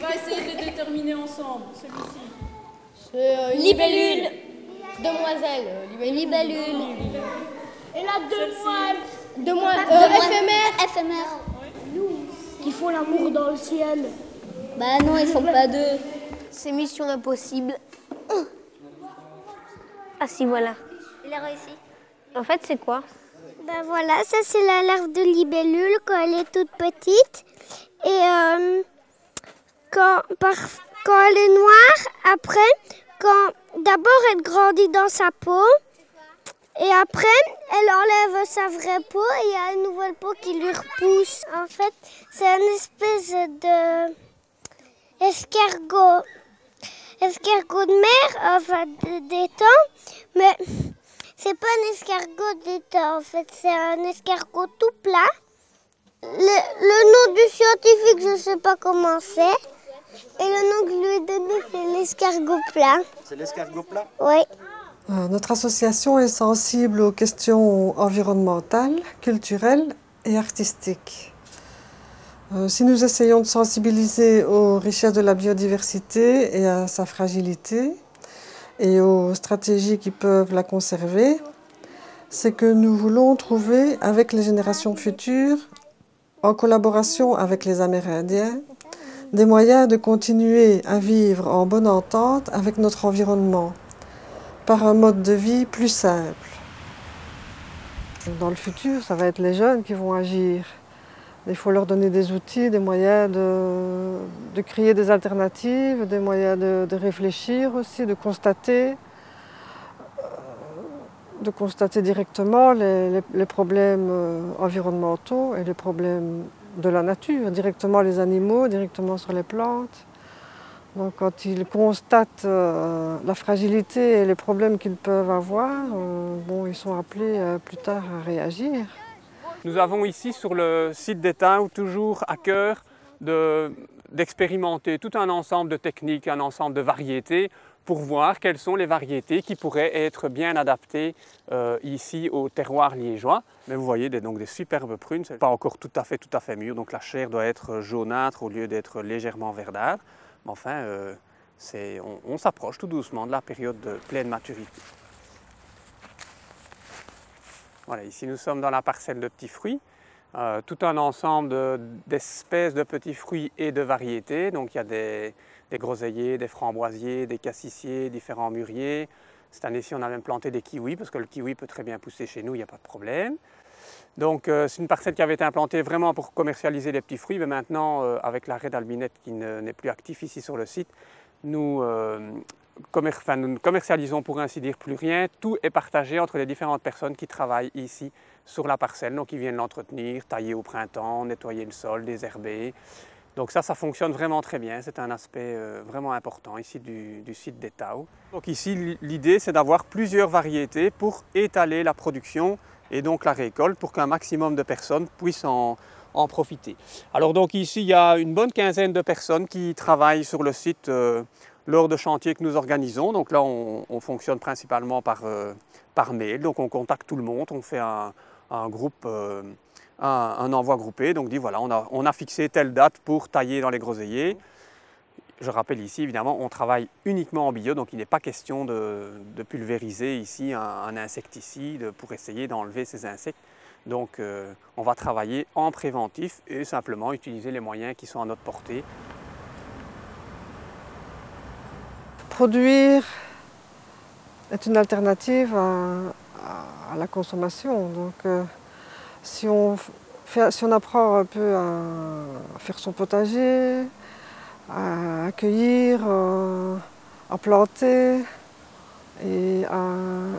va essayer de les déterminer ensemble, celui-ci. C'est libellule. Demoiselle. Libellule. Et la demoiselle. Éphémère. Qui font l'amour dans le ciel. Bah non, ils sont pas deux. C'est mission impossible. Ah si, voilà. Il a réussi. En fait, c'est quoi? Ben voilà, ça c'est la larve de libellule quand elle est toute petite. Et quand elle est noire, après, d'abord elle grandit dans sa peau. Et après, elle enlève sa vraie peau et il y a une nouvelle peau qui lui repousse. En fait, c'est une espèce de escargot de mer, enfin d'étang, mais c'est pas un escargot d'étang, en fait, c'est un escargot tout plat. Le nom du scientifique, je sais pas comment c'est, et le nom que je lui ai donné, c'est l'escargot plat. C'est l'escargot plat? Oui. Notre association est sensible aux questions environnementales, culturelles et artistiques. Si nous essayons de sensibiliser aux richesses de la biodiversité et à sa fragilité et aux stratégies qui peuvent la conserver, c'est que nous voulons trouver avec les générations futures, en collaboration avec les Amérindiens, des moyens de continuer à vivre en bonne entente avec notre environnement, par un mode de vie plus simple. Dans le futur, ça va être les jeunes qui vont agir. Il faut leur donner des outils, des moyens de créer des alternatives, des moyens de réfléchir aussi, de constater directement les problèmes environnementaux et les problèmes de la nature, directement les animaux, directement sur les plantes. Donc quand ils constatent la fragilité et les problèmes qu'ils peuvent avoir, ils sont appelés plus tard à réagir. Nous avons ici sur le site d'Étang toujours à cœur d'expérimenter tout un ensemble de techniques, un ensemble de variétés pour voir quelles sont les variétés qui pourraient être bien adaptées ici au terroir liégeois. Mais vous voyez donc des superbes prunes, ce n'est pas encore tout à fait mûr, donc la chair doit être jaunâtre au lieu d'être légèrement verdâtre. Mais enfin, on s'approche tout doucement de la période de pleine maturité. Voilà, ici nous sommes dans la parcelle de petits fruits, tout un ensemble d'espèces de petits fruits et de variétés. Donc il y a des groseilliers, des framboisiers, des cassissiers, différents mûriers. Cette année-ci, on a même planté des kiwis, parce que le kiwi peut très bien pousser chez nous, il n'y a pas de problème. Donc c'est une parcelle qui avait été implantée vraiment pour commercialiser les petits fruits, mais maintenant, avec l'arrêt d'Albinette qui n'est plus actif ici sur le site, nous ne commercialisons pour ainsi dire plus rien. Tout est partagé entre les différentes personnes qui travaillent ici sur la parcelle. Donc ils viennent l'entretenir, tailler au printemps, nettoyer le sol, désherber. Donc ça fonctionne vraiment très bien. C'est un aspect vraiment important ici du site d'Étang. Donc ici, l'idée c'est d'avoir plusieurs variétés pour étaler la production et donc la récolte pour qu'un maximum de personnes puissent en profiter. Alors donc ici, il y a une bonne quinzaine de personnes qui travaillent sur le site lors de chantiers que nous organisons. Donc là, on fonctionne principalement par mail. Donc on contacte tout le monde, on fait un groupe, un envoi groupé. Donc dit voilà, on a fixé telle date pour tailler dans les groseilliers. Je rappelle ici, évidemment, on travaille uniquement en bio, donc il n'est pas question de pulvériser ici un insecticide pour essayer d'enlever ces insectes. Donc on va travailler en préventif et simplement utiliser les moyens qui sont à notre portée. Produire est une alternative à la consommation. Donc, si on apprend un peu à faire son potager, à accueillir, à planter et à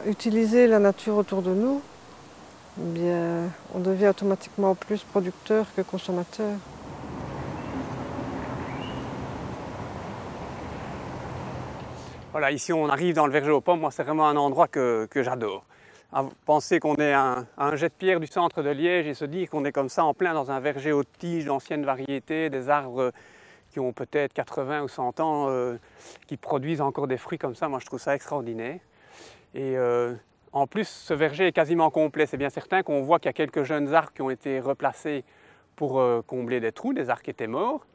utiliser la nature autour de nous, eh bien, on devient automatiquement plus producteur que consommateur. Voilà, ici on arrive dans le verger aux pommes, moi c'est vraiment un endroit que j'adore. Penser qu'on est à un jet de pierre du centre de Liège et se dire qu'on est comme ça en plein dans un verger aux tiges d'anciennes variétés, des arbres qui ont peut-être 80 ou 100 ans, qui produisent encore des fruits comme ça, moi je trouve ça extraordinaire. Et en plus, ce verger est quasiment complet, c'est bien certain qu'on voit qu'il y a quelques jeunes arbres qui ont été replacés pour combler des trous, des arbres qui étaient morts.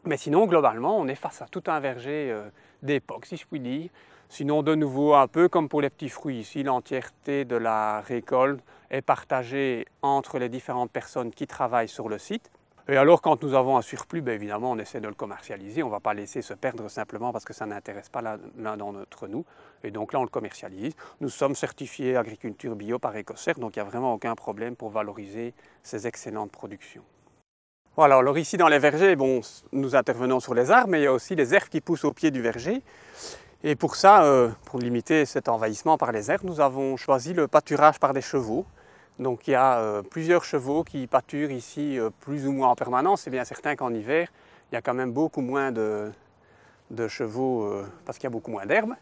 Mais sinon, globalement, on est face à tout un verger d'époque, si je puis dire. Sinon, de nouveau, un peu comme pour les petits fruits ici, l'entièreté de la récolte est partagée entre les différentes personnes qui travaillent sur le site. Et alors, quand nous avons un surplus, bien évidemment, on essaie de le commercialiser. On ne va pas laisser se perdre simplement parce que ça n'intéresse pas l'un d'entre nous. Et donc là, on le commercialise. Nous sommes certifiés agriculture bio par EcoCert, donc il n'y a vraiment aucun problème pour valoriser ces excellentes productions. Voilà, alors ici dans les vergers, bon, nous intervenons sur les arbres, mais il y a aussi les herbes qui poussent au pied du verger. Et pour ça, pour limiter cet envahissement par les herbes, nous avons choisi le pâturage par des chevaux. Donc il y a plusieurs chevaux qui pâturent ici plus ou moins en permanence. C'est bien certain qu'en hiver, il y a quand même beaucoup moins de chevaux parce qu'il y a beaucoup moins d'herbes.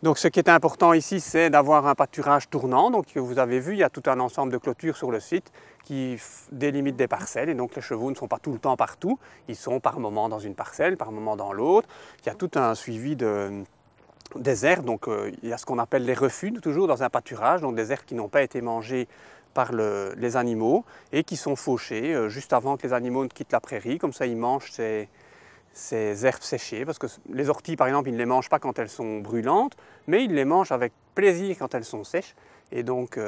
Donc ce qui est important ici, c'est d'avoir un pâturage tournant. Donc vous avez vu, il y a tout un ensemble de clôtures sur le site qui délimitent des parcelles. Et donc les chevaux ne sont pas tout le temps partout. Ils sont par moment dans une parcelle, par moment dans l'autre. Il y a tout un suivi des herbes. Donc il y a ce qu'on appelle les refus, toujours dans un pâturage. Donc des herbes qui n'ont pas été mangées par les animaux et qui sont fauchées juste avant que les animaux ne quittent la prairie. Comme ça, ils mangent ces herbes séchées, parce que les orties, par exemple, ils ne les mangent pas quand elles sont brûlantes, mais ils les mangent avec plaisir quand elles sont sèches. Et donc,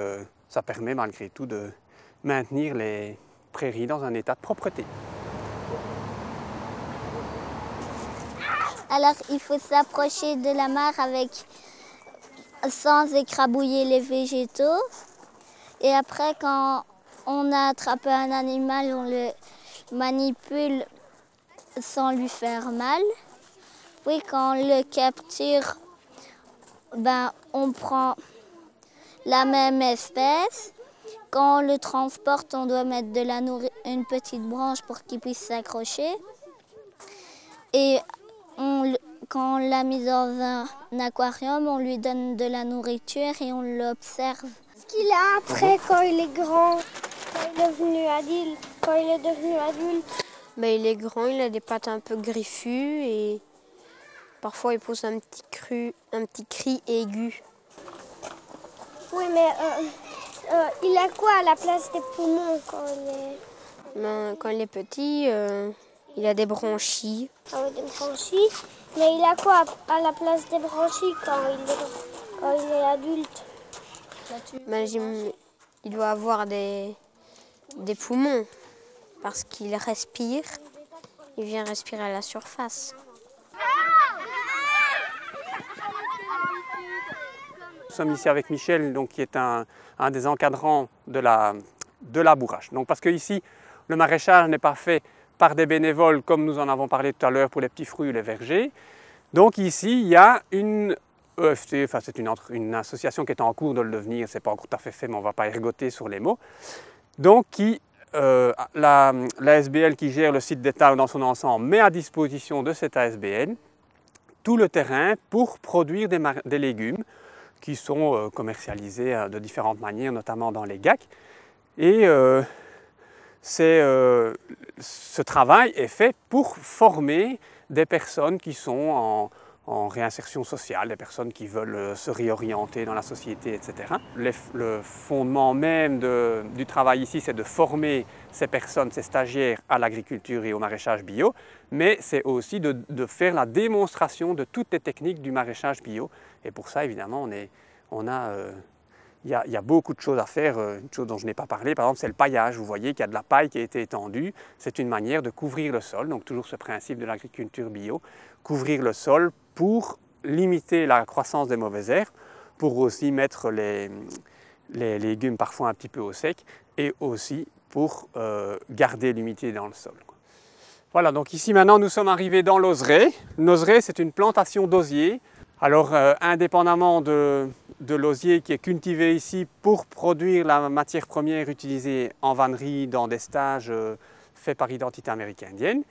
ça permet malgré tout de maintenir les prairies dans un état de propreté. Alors, il faut s'approcher de la mare sans écrabouiller les végétaux. Et après, quand on a attrapé un animal, on le manipule sans lui faire mal. Puis quand on le capture, on prend la même espèce. Quand on le transporte, on doit mettre une petite branche pour qu'il puisse s'accrocher. Et quand on l'a mis dans un aquarium, on lui donne de la nourriture et on l'observe. Qu'est-ce qu'il a après quand il est grand, quand il est devenu adulte? Il est grand, il a des pattes un peu griffues et parfois il pousse un petit cri aigu. Oui, mais il a quoi à la place des poumons quand il est... Quand il est petit, il a des bronchies. Ah oui, des bronchies. Mais il a quoi à la place des bronchies quand il est adulte? Il doit avoir des poumons parce qu'il respire. Il vient respirer à la surface. Nous sommes ici avec Michel, donc, qui est un des encadrants de la bourrache. Donc, parce que ici, le maraîchage n'est pas fait par des bénévoles comme nous en avons parlé tout à l'heure pour les petits fruits ou les vergers. Donc ici, il y a une EFT, c'est une association qui est en cours de le devenir, ce n'est pas encore tout à fait fait, mais on ne va pas ergoter sur les mots. Donc la ASBL qui gère le site d'État dans son ensemble met à disposition de cette ASBL tout le terrain pour produire des légumes qui sont commercialisés de différentes manières, notamment dans les GAC. Et ce travail est fait pour former des personnes qui sont en réinsertion sociale, des personnes qui veulent se réorienter dans la société, etc. Le fondement même du travail ici, c'est de former ces personnes, ces stagiaires à l'agriculture et au maraîchage bio, mais c'est aussi de faire la démonstration de toutes les techniques du maraîchage bio. Et pour ça, évidemment, il y a beaucoup de choses à faire. Une chose dont je n'ai pas parlé, par exemple, c'est le paillage. Vous voyez qu'il y a de la paille qui a été étendue. C'est une manière de couvrir le sol, donc toujours ce principe de l'agriculture bio, couvrir le sol pour limiter la croissance des mauvaises herbes, pour aussi mettre les légumes parfois un petit peu au sec et aussi pour garder l'humidité dans le sol. Voilà, donc ici maintenant nous sommes arrivés dans l'oseraie. L'oseraie, c'est une plantation d'osier. Alors indépendamment de l'osier qui est cultivé ici pour produire la matière première utilisée en vannerie dans des stages faits par Identité Amérique Indienne,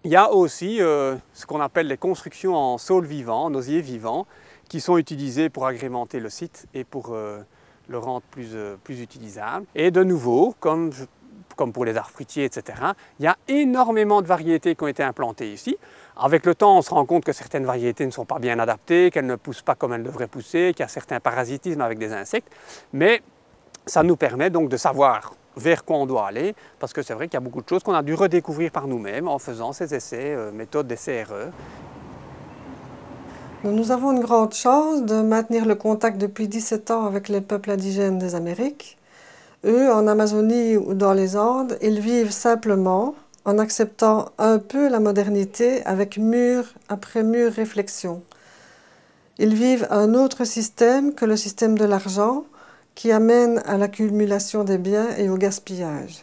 il y a aussi ce qu'on appelle les constructions en saule vivant, en osier vivant, qui sont utilisées pour agrémenter le site et pour le rendre plus utilisable. Et de nouveau, comme pour les arbres fruitiers, etc., il y a énormément de variétés qui ont été implantées ici. Avec le temps, on se rend compte que certaines variétés ne sont pas bien adaptées, qu'elles ne poussent pas comme elles devraient pousser, qu'il y a certains parasitismes avec des insectes. Mais ça nous permet donc de savoir vers quoi on doit aller, parce que c'est vrai qu'il y a beaucoup de choses qu'on a dû redécouvrir par nous-mêmes en faisant ces essais, méthode d'essai-erreur. Nous avons une grande chance de maintenir le contact depuis 17 ans avec les peuples indigènes des Amériques. Eux, en Amazonie ou dans les Andes, ils vivent simplement en acceptant un peu la modernité avec mur après mur réflexion. Ils vivent un autre système que le système de l'argent qui amène à l'accumulation des biens et au gaspillage.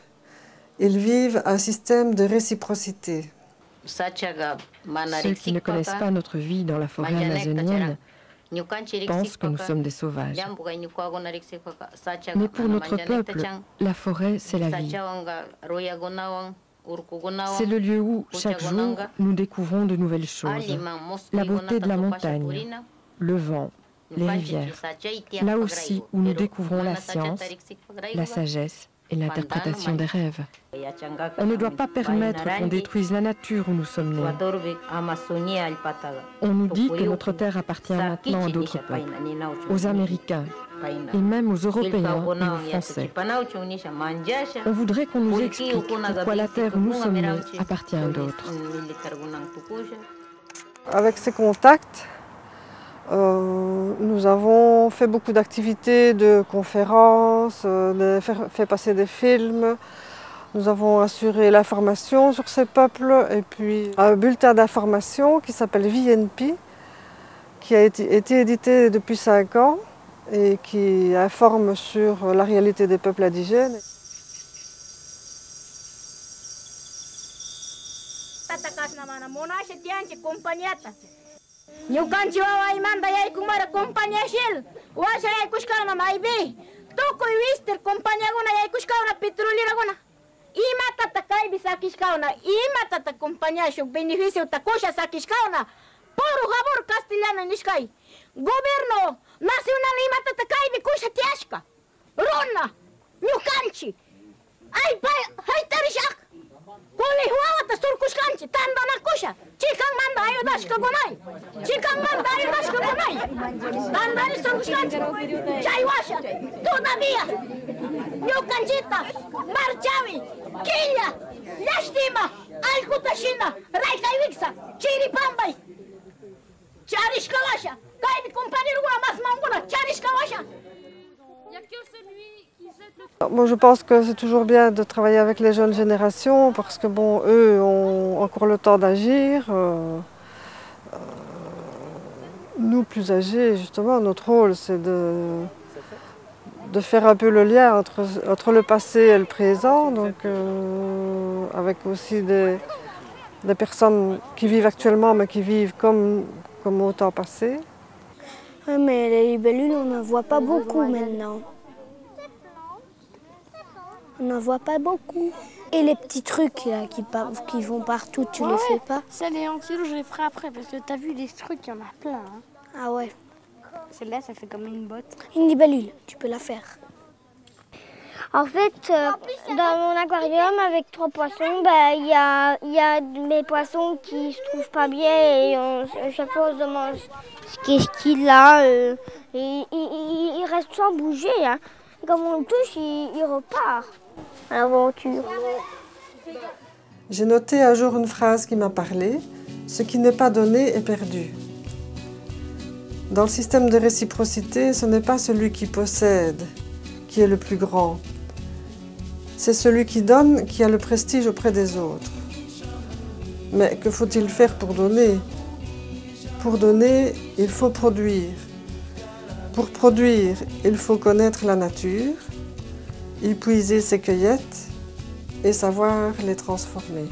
Ils vivent un système de réciprocité. Ceux qui ne connaissent pas notre vie dans la forêt amazonienne pensent que nous sommes des sauvages. Mais pour notre peuple, la forêt, c'est la vie. C'est le lieu où, chaque jour, nous découvrons de nouvelles choses. La beauté de la montagne, le vent, les rivières. Là aussi où nous découvrons la science, la sagesse et l'interprétation des rêves. On ne doit pas permettre qu'on détruise la nature où nous sommes nés. On nous dit que notre terre appartient maintenant à d'autres peuples, aux Américains et même aux Européens et aux Français. On voudrait qu'on nous explique pourquoi la terre où nous sommes nés appartient à d'autres. Avec ces contacts, nous avons fait beaucoup d'activités, de conférences, fait passer des films. Nous avons assuré l'information sur ces peuples et puis un bulletin d'information qui s'appelle VNP, qui a été édité depuis 5 ans et qui informe sur la réalité des peuples indigènes. Nyukanchi wa imanda yai kumara compañía shell. Washa yai kushkara na maibe. Toko wister compañía guna yai kushkara na petrolera guna. Ima tata kai bisa kishkauna. Ima tata compañía shuk beneficio ta kosha sa kishkauna. Por favor castellano nishkai. Gobierno nacional ima tata kai bi kosha tiashka. Ronna. Nyukanchi. Ai pai hai tarishak. Koli huwa ta sur kushkanchi tanda na kosha. Chikang manda ayo dashka gonai. Chikang manda ayo dashka gonai. Tanda ni sur kushkanchi. Chaiwasha. Todavía. Nyukanchita. Marchavi. Quilla. Lastima. Alkutashina. Raikay Wiksa. Chiripambay. Charishkawasha. Kaibi compañero guna mas manguna. Charishkawasha. Il n'y a que celui qui jette le... Moi, je pense que c'est toujours bien de travailler avec les jeunes générations parce que bon, eux ont encore le temps d'agir. Nous, plus âgés, justement, notre rôle, c'est de faire un peu le lien entre le passé et le présent, donc avec aussi des personnes qui vivent actuellement, mais qui vivent comme au temps passé. Oui, mais les libellules, on n'en voit pas beaucoup maintenant. On n'en voit pas beaucoup. Et les petits trucs là, qui vont partout, tu les fais pas? Ça, les antilopes, je les ferai après parce que t'as vu les trucs, il y en a plein. Hein. Ah ouais. Celle-là, ça fait comme une botte. Une libellule, tu peux la faire. En fait, dans mon aquarium avec 3 poissons, il y a mes poissons qui se trouvent pas bien et à chaque fois on se demande qu'est-ce qu'il a. Et il reste sans bouger. Hein. Comme on le touche, il repart à l'aventure. J'ai noté un jour une phrase qui m'a parlé. Ce qui n'est pas donné est perdu. Dans le système de réciprocité, ce n'est pas celui qui possède qui est le plus grand. C'est celui qui donne qui a le prestige auprès des autres. Mais que faut-il faire pour donner? Pour donner, il faut produire. Pour produire, il faut connaître la nature, y puiser ses cueillettes et savoir les transformer.